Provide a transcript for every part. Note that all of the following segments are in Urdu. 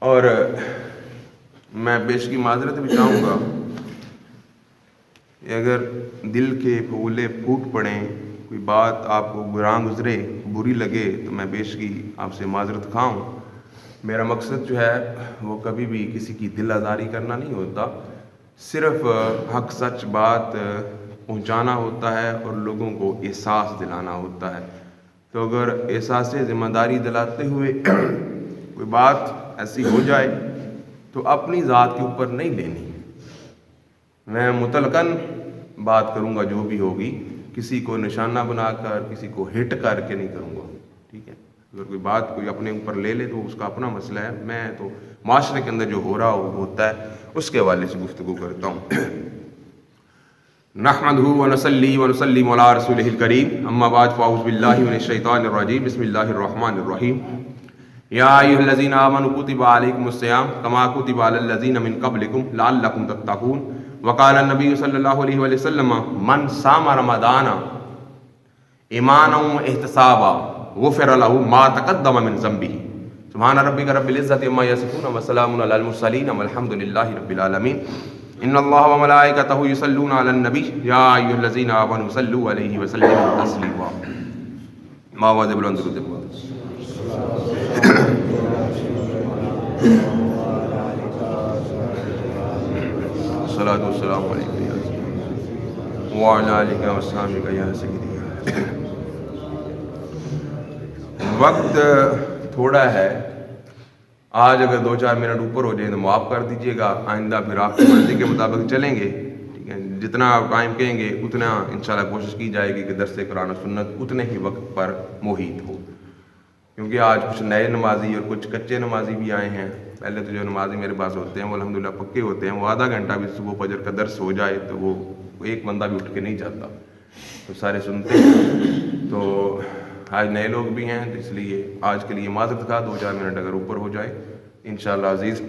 اور میں بیشکی معذرت بھی چاہوں گا کہ اگر دل کے پھولے پھوٹ پڑیں، کوئی بات آپ کو گراں گزرے، بری لگے، تو میں بیشکی آپ سے معذرت کھاؤں۔ میرا مقصد جو ہے وہ کبھی بھی کسی کی دل آزاری کرنا نہیں ہوتا، صرف حق سچ بات پہنچانا ہوتا ہے اور لوگوں کو احساس دلانا ہوتا ہے۔ تو اگر احساس ذمہ داری دلاتے ہوئے کوئی بات ایسی ہو جائے تو اپنی ذات کے اوپر نہیں لینی۔ میں مطلقاً بات کروں گا جو بھی ہوگی، کسی کو نشانہ بنا کر، کسی کو ہٹ کر کے نہیں کروں گا، ٹھیک ہے؟ اگر کوئی بات کوئی اپنے اوپر لے لے تو اس کا اپنا مسئلہ ہے، میں تو معاشرے کے اندر جو ہو رہا وہ ہوتا ہے اس کے حوالے سے گفتگو کرتا ہوں۔ نحمدہ ونصلی ونسلم علی رسولہ الکریم، اما بعد فاعوذ باللہ من الشیطان الرجیم، بسم اللہ الرحمن الرحیم۔ یا ایھا الذین آمنوا کتب علیکم الصیام کما کتب علی الذین من قبلکم لعلکم تتقون، وقال النبی صلی اللہ علیہ وسلم من صام رمضان ایمانا واحتسابا غفر له ما تقدم من ذنبه سبحان ربک رب العزة عما یصفون وسلام علی المرسلین والحمد للہ رب العالمین۔ ان اللہ وملائکتہ یصلون علی النبی یا ایھا الذین آمنوا صلوا علیہ وسلموا تسلیما۔ آواز بلند درود پاک۔ الصلاۃ والسلام علیکم یا سیدی وعلی آلک وصحبک یا سیدی۔ وقت تھوڑا ہے، آج اگر 2-4 منٹ اوپر ہو جائیں تو معاف کر دیجیے گا، آئندہ پھر آپ کی مرضی کے مطابق چلیں گے، ٹھیک ہے؟ جتنا آپ ٹائم کہیں گے اتنا انشاءاللہ کوشش کی جائے گی کہ درس قرآن و سنت اتنے ہی وقت پر محیط ہو، کیونکہ آج کچھ نئے نمازی اور کچھ کچے نمازی بھی آئے ہیں۔ پہلے تو جو نمازی میرے پاس ہوتے ہیں وہ الحمدللہ پکے ہوتے ہیں، وہ آدھا گھنٹہ بھی صبح فجر کا درس ہو جائے تو وہ ایک بندہ بھی اٹھ کے نہیں جاتا، تو سارے سنتے ہیں۔ تو آج نئے لوگ بھی ہیں، تو اس لیے آج کے لیے معذرت خواہ، 2-4 منٹ اگر اوپر ہو جائے انشاءاللہ عزیز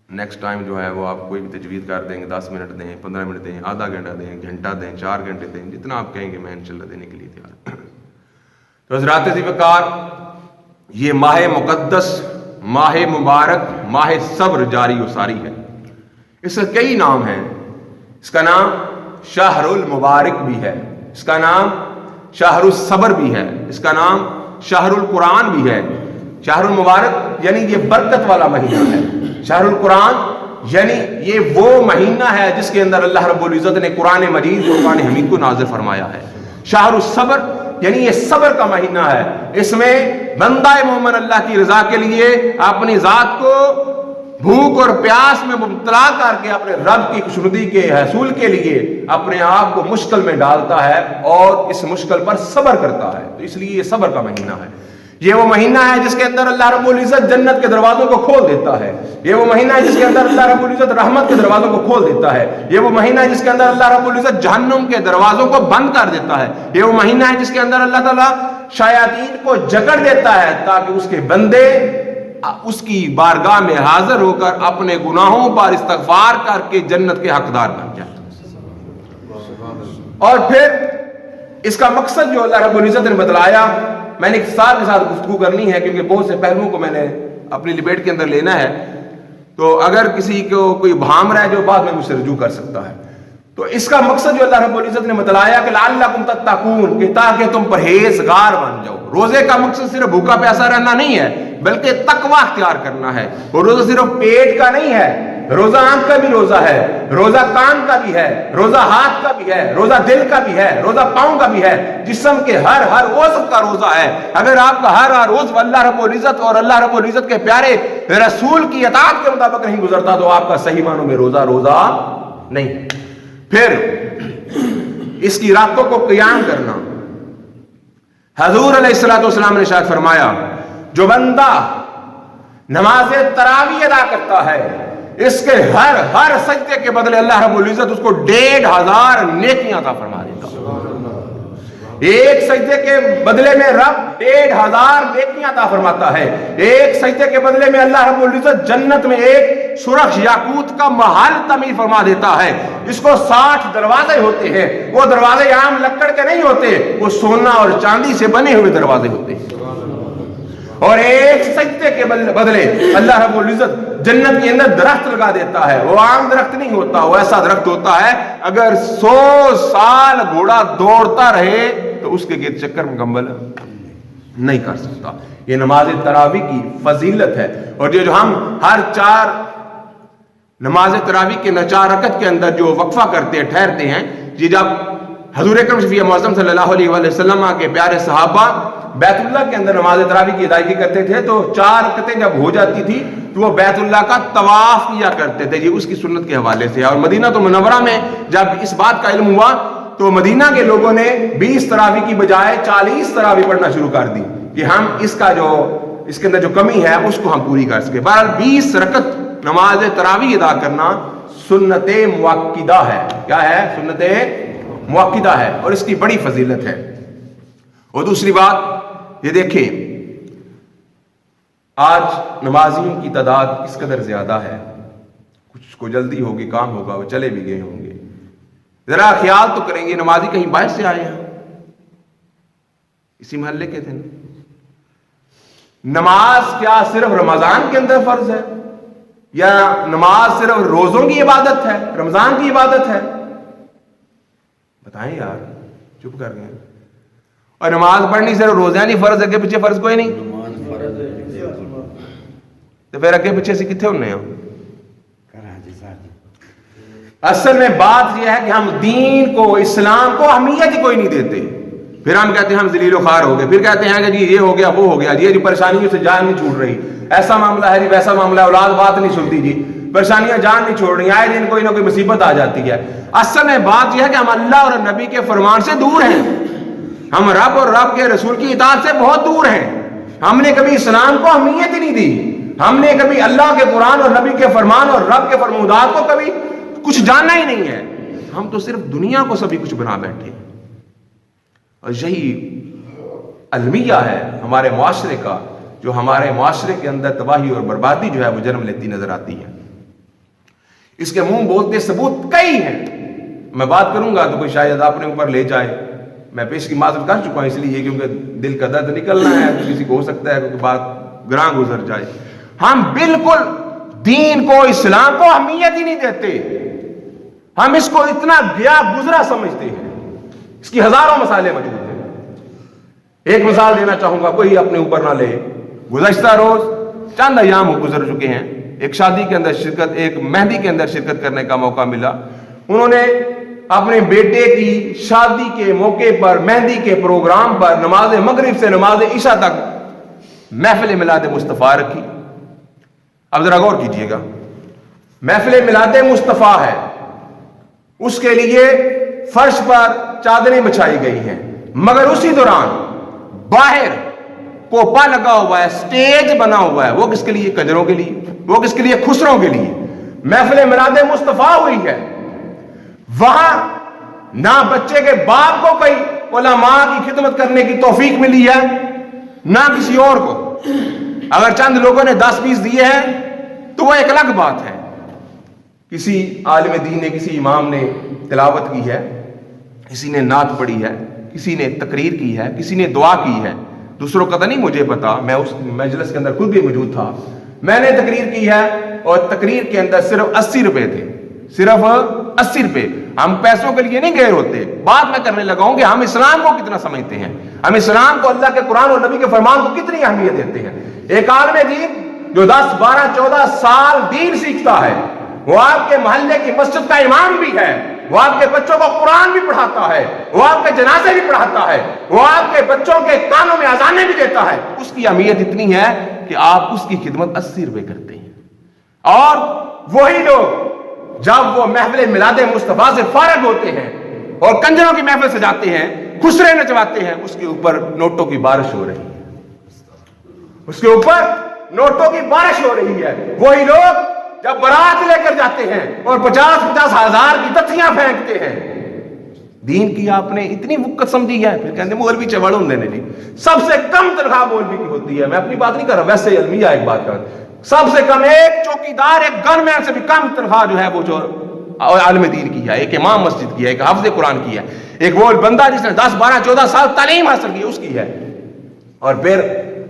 نیکسٹ ٹائم جو ہے وہ آپ کوئی بھی تجوید کر دیں گے، 10 منٹ دیں، 15 منٹ دیں، آدھا گھنٹہ دیں، گھنٹہ دیں، 4 گھنٹے دیں، جتنا آپ کہیں گے میں انشاءاللہ دینے کے لیے تیار ہوں۔ تو حضرات ذی وقار، یہ ماہ مقدس، ماہ مبارک، ماہ صبر جاری و ساری ہے۔ اس کے کئی نام ہیں، اس کا نام شہر المبارک بھی ہے، اس کا نام شہر الصبر بھی ہے، اس کا نام شہر القرآن بھی ہے۔ شہر المبارک یعنی یہ برکت والا مہینہ ہے، شہر القرآن یعنی یہ وہ مہینہ ہے جس کے اندر اللہ رب العزت نے قرآن مجید اور قرآن حمید کو نازل فرمایا ہے۔ شہر الصبر یعنی یہ صبر کا مہینہ ہے، اس میں بندہ مومن اللہ کی رضا کے لیے اپنی ذات کو بھوک اور پیاس میں مبتلا کر کے اپنے رب کی خوشنودی کے حصول کے لیے اپنے آپ کو مشکل میں ڈالتا ہے اور اس مشکل پر صبر کرتا ہے، تو اس لیے یہ صبر کا مہینہ ہے۔ یہ وہ مہینہ ہے جس کے اندر اللہ رب العزت جنت کے دروازوں کو کھول دیتا ہے، یہ وہ مہینہ ہے جس کے اندر اللہ رب العزت رحمت کے دروازوں کو کھول دیتا ہے، یہ وہ مہینہ ہے جس کے اندر اللہ رب العزت جہنم کے دروازوں کو بند کر دیتا ہے، یہ وہ مہینہ ہے جس کے اندر اللہ تعالیٰ شیاطین کو جکڑ دیتا ہے تاکہ اس کے بندے اس کی بارگاہ میں حاضر ہو کر اپنے گناہوں پر استغفار کر کے جنت کے حقدار بن جائیں۔ اور پھر اس کا مقصد جو اللہ رب العزت نے بتلایا، میں نے اختصار کے ساتھ گفتگو کرنی ہے کیونکہ بہت سے پہلوؤں کو میں نے اپنی لپیٹ کے اندر لینا ہے، تو اگر کسی کو کوئی بھام رہے جو بعد میں مجھ سے رجوع کر سکتا ہے۔ تو اس کا مقصد جو اللہ رب العزت نے بتلایا کہ لعلکم تتقون، کہ تاکہ تم پرہیزگار بن جاؤ۔ روزے کا مقصد صرف بھوکا پیاسا رہنا نہیں ہے بلکہ تقویٰ اختیار کرنا ہے، اور روزہ صرف پیٹ کا نہیں ہے، روزہ آنکھ کا بھی روزہ ہے، روزہ کان کا بھی ہے، روزہ ہاتھ کا بھی ہے، روزہ دل کا بھی ہے، روزہ پاؤں کا بھی ہے، جسم کے ہر عضو کا روزہ ہے۔ اگر آپ کا ہر عضو اللہ رب العزت اور اللہ رب العزت کے پیارے رسول کی اطاعت کے مطابق نہیں گزرتا تو آپ کا صحیح معنوں میں روزہ نہیں ہے۔ پھر اس کی راتوں کو قیام کرنا، حضور علیہ الصلوۃ والسلام نے ارشاد فرمایا جو بندہ نماز تراویح ادا کرتا ہے اس کے ہر سجدے کے بدلے اللہ رب العزت اس کو 1500 نیکیاں عطا فرما دیتا ہے۔ ایک سجدے کے بدلے میں رب 1500 نیکیاں عطا فرماتا ہے۔ ایک سجدے کے بدلے میں اللہ رب العزت جنت میں ایک سرخ یاقوت کا محل تعمیر فرما دیتا ہے۔ اس کو 60 دروازے ہوتے ہیں، وہ دروازے عام لکڑ کے نہیں ہوتے، وہ سونا اور چاندی سے بنے ہوئے دروازے ہوتے ہیں۔ اور ایک سجدے کے بدلے اللہ رب العزت جنت کے اندر درخت لگا دیتا ہے. وہ عام درخت نہیں ہوتا, وہ ایسا درخت ہوتا ہے اگر 100 سال گھوڑا دوڑتا رہے تو اس کے گرد چکر مکمل نہیں کر سکتا. یہ نماز تراویح کی فضیلت ہے. اور جو ہم ہر 4 نماز تراویح کے 4 رکعت کے اندر جو وقفہ کرتے ہیں, ٹھہرتے ہیں, یہ جب حضور اکرم شفیع معظم صلی اللہ علیہ وسلم کے پیارے صحابہ بیت اللہ کے اندر نماز تراویح کی ادائیگی کرتے تھے تو 4 رکعتیں جب ہو جاتی تھی تو وہ بیت اللہ کا طواف کیا کرتے تھے. یہ اس کی سنت کے حوالے سے. اور مدینہ تو منورہ میں جب اس بات کا علم ہوا تو مدینہ کے لوگوں نے 20 تراویح کی بجائے 40 تراویح پڑھنا شروع کر دی کہ ہم اس کے اندر جو کمی ہے اس کو ہم پوری کر سکے. بہرحال 20 رکعت نماز تراویح ادا کرنا سنت مؤکدہ ہے. کیا ہے؟ سنت مؤکدہ ہے اور اس کی بڑی فضیلت ہے. اور دوسری بات یہ دیکھیں, آج نمازیوں کی تعداد کس قدر زیادہ ہے. کچھ کو جلدی ہوگی, کام ہوگا, وہ چلے بھی گئے ہوں گے. ذرا خیال تو کریں گے, نمازی کہیں باہر سے آئے ہیں, اسی محلے کے تھے نا. نماز کیا صرف رمضان کے اندر فرض ہے یا نماز صرف روزوں کی عبادت ہے, رمضان کی عبادت ہے؟ بتائیں یار, چپ کر گئے. اور نماز پڑھنی صرف روزانہ ہی فرض ہے, اگے پیچھے فرض کوئی نہیں. تو پھر اگے پیچھے سے کتنے ہونے ہیں؟ اصل میں بات یہ ہے کہ ہم دین کو, اسلام کو اہمیت ہی کوئی نہیں دیتے. پھر ہم کہتے ہیں ہم ذلیل و خوار ہو گئے, پھر کہتے ہیں کہ جی یہ ہو گیا وہ ہو گیا, یہ جو پریشانیوں سے جان نہیں چھوٹ رہی, ایسا معاملہ ہے جی, ویسا معاملہ ہے, اولاد بات نہیں سنتی جی, پریشانیاں جان نہیں چھوڑ رہی, آئے دن کوئی نہ کوئی مصیبت آ جاتی ہے. اصل میں بات یہ ہے کہ ہم اللہ اور نبی کے فرمان سے دور ہیں, ہم رب اور رب کے رسول کی اطاعت سے بہت دور ہیں. ہم نے کبھی اسلام کو اہمیت ہی نہیں دی, ہم نے کبھی اللہ کے قرآن اور نبی کے فرمان اور رب کے فرمودات کو کبھی کچھ جاننا ہی نہیں ہے. ہم تو صرف دنیا کو سبھی کچھ بنا بیٹھے. اور یہی المیہ ہے ہمارے معاشرے کا, جو ہمارے معاشرے کے اندر تباہی اور بربادی جو ہے وہ جنم لیتی نظر آتی ہے. اس کے منہ بولتے ثبوت کئی ہیں. میں بات کروں گا تو کوئی شاید اپنے اوپر لے جائے. میں پیش کی معذرت کر چکا ہوں اس لیے کیونکہ دل کا درد نکلنا ہے, تو کسی کو ہو سکتا ہے کہ بات گراں گزر جائے. ہم بالکل دین کو, اسلام کو اہمیت ہی نہیں دیتے. ہم اس کو اتنا گیا گزرا سمجھتے ہیں. اس کی ہزاروں مثالیں موجود ہیں. ایک مثال دینا چاہوں گا, کوئی اپنے اوپر نہ لے. گزشتہ روز چند ایام گزر چکے ہیں, ایک شادی کے اندر ایک مہندی کے اندر شرکت کرنے کا موقع ملا. انہوں نے اپنے بیٹے کی شادی کے موقع پر, مہندی کے پروگرام پر, نماز مغرب سے نماز عشاء تک محفل میلاد مصطفیٰ رکھی. اب ذرا غور کیجئے گا, محفل میلاد مصطفیٰ ہے, اس کے لیے فرش پر چادریں بچھائی گئی ہیں, مگر اسی دوران باہر کوپا لگا ہوا ہے, سٹیج بنا ہوا ہے. وہ کس کے لیے؟ کنجروں کے لیے. وہ کس کے لیے؟ خسروں کے لیے. محفل میلاد مصطفیٰ ہوئی ہے, وہاں نہ بچے کے باپ کو کوئی علماء کی خدمت کرنے کی توفیق ملی ہے, نہ کسی اور کو. اگر چند لوگوں نے 10-20 دیے ہیں تو وہ ایک الگ بات ہے. کسی عالم دین نے, کسی امام نے تلاوت کی ہے, کسی نے نعت پڑھی ہے, کسی نے تقریر کی ہے, کسی نے دعا کی ہے. دوسروں کا تو نہیں مجھے پتا, میں اس مجلس کے اندر خود بھی موجود تھا. میں نے تقریر کی ہے اور تقریر کے اندر صرف 80 روپے تھے, صرف 80 روپے. ہم پیسوں کے لیے نہیں گئے ہوتے. بات میں کرنے لگا ہوں کہ ہم اسلام کو کتنا سمجھتے ہیں, ہم اسلام کو, اللہ کے قرآن اور نبی کے فرمان کو کتنی اہمیت دیتے ہیں. ایک عالم دین جو 10, 12, 14 سال دین سیکھتا ہے, وہ آپ کے محلے کی مسجد کا امام بھی ہے, وہ آپ کے بچوں کو قرآن بھی پڑھاتا ہے, وہ آپ کے جنازے بھی پڑھاتا ہے, وہ آپ کے بچوں کے کانوں میں اذانیں بھی دیتا ہے. اس کی اہمیت اتنی ہے کہ آپ اس کی خدمت 80 روپے کرتے ہیں. اور وہی لوگ جب وہ محفل میلاد مصطفیٰ سے فارغ ہوتے ہیں اور کنجروں کی محفل سجاتے ہیں, خسرے نچواتے ہیں, اس کے اوپر نوٹوں کی بارش ہو رہی ہے, اس کے اوپر نوٹوں کی بارش ہو رہی ہے. وہی لوگ جب برات لے کر جاتے ہیں اور 50-50 ہزار کی تتھیاں پھینکتے ہیں. دین کی آپ نے اتنی وقت سمجھی ہے. پھر کہتے ہیں مولوی چوڑ ہوندے نے جی, سب سے کم تنخواہ مولوی کی ہوتی ہے. میں اپنی بات نہیں کر رہا, ویسے المیہ ایک بات کر رہا ہوں. سب سے کم ایک چوکیدار, ایک گن مین سے بھی کم تنخواہ جو ہے وہ جو عالم دین کی ہے, ایک امام مسجد کی ہے, ایک حافظ قرآن کی ہے, ایک وہ بندہ جس نے 10, 12, 14 سال تعلیم حاصل کی اس کی ہے. اور پھر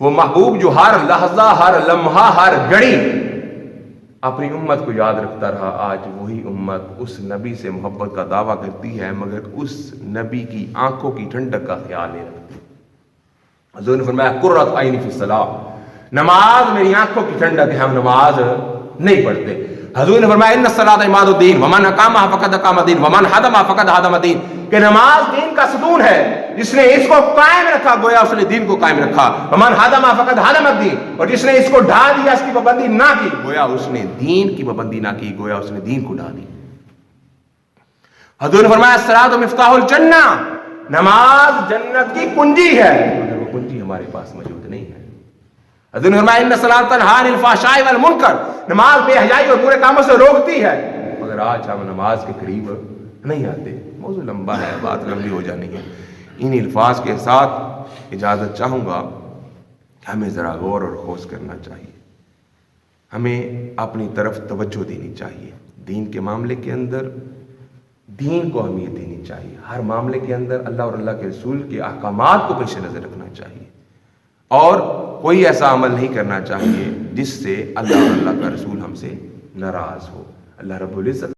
وہ محبوب جو ہر لحظہ، ہر لمحہ، ہر گھڑی اپنی امت کو یاد رکھتا رہا، آج وہی امت اس نبی سے محبت کا دعویٰ کرتی ہے مگر اس نبی کی آنکھوں کی ٹھنڈک کا خیال نہیں رکھتی۔ حضور نے فرمایا قرۃ عینی فی الصلاۃ، نماز میری آنکھوں کی ٹھنڈک ہے، ہم نماز نہیں پڑھتے۔ حضور نے فرمایا ان الصلاۃ عماد الدین ومن اقامها فقد اقام الدین ومن هدمها فقد هدم الدین، کہ نماز دین کا ستون ہے، جس نے اس کو قائم رکھا گویا اس نے دین کو قائم رکھا، ومن هدمها فقد هدم الدین، اور جس نے اس کو ڈھا دیا، اس کی پابندی نہ کی، گویا اس نے دین کی پابندی نہ کی، گویا اس نے دین کو ڈھا دی۔ حضور نے فرمایا الصلاۃ مفتاح الجنہ، نماز جنت کی کنجی ہے، مگر وہ کنجی ہمارے پاس موجود نہیں ہے۔ حضور نے فرمایا ان الصلاۃ تنہی عن الفحشاء والمنکر، نماز بے حیائی اور برے کاموں سے روکتی ہے، مگر آج ہم نماز کے قریب نہیں آتے۔ موضوع لمبا ہے، بات لمبی ہو جانی ہے، ان الفاظ کے ساتھ اجازت چاہوں گا کہ ہمیں ذرا غور اور خوض کرنا چاہیے، ہمیں اپنی طرف توجہ دینی چاہیے، دین کے معاملے کے اندر دین کو اہمیت دینی چاہیے، ہر معاملے کے اندر اللہ اور اللہ کے رسول کے احکامات کو پیش نظر رکھنا چاہیے، اور کوئی ایسا عمل نہیں کرنا چاہیے جس سے اللہ اور اللہ کا رسول ہم سے ناراض ہو۔ اللہ رب العزت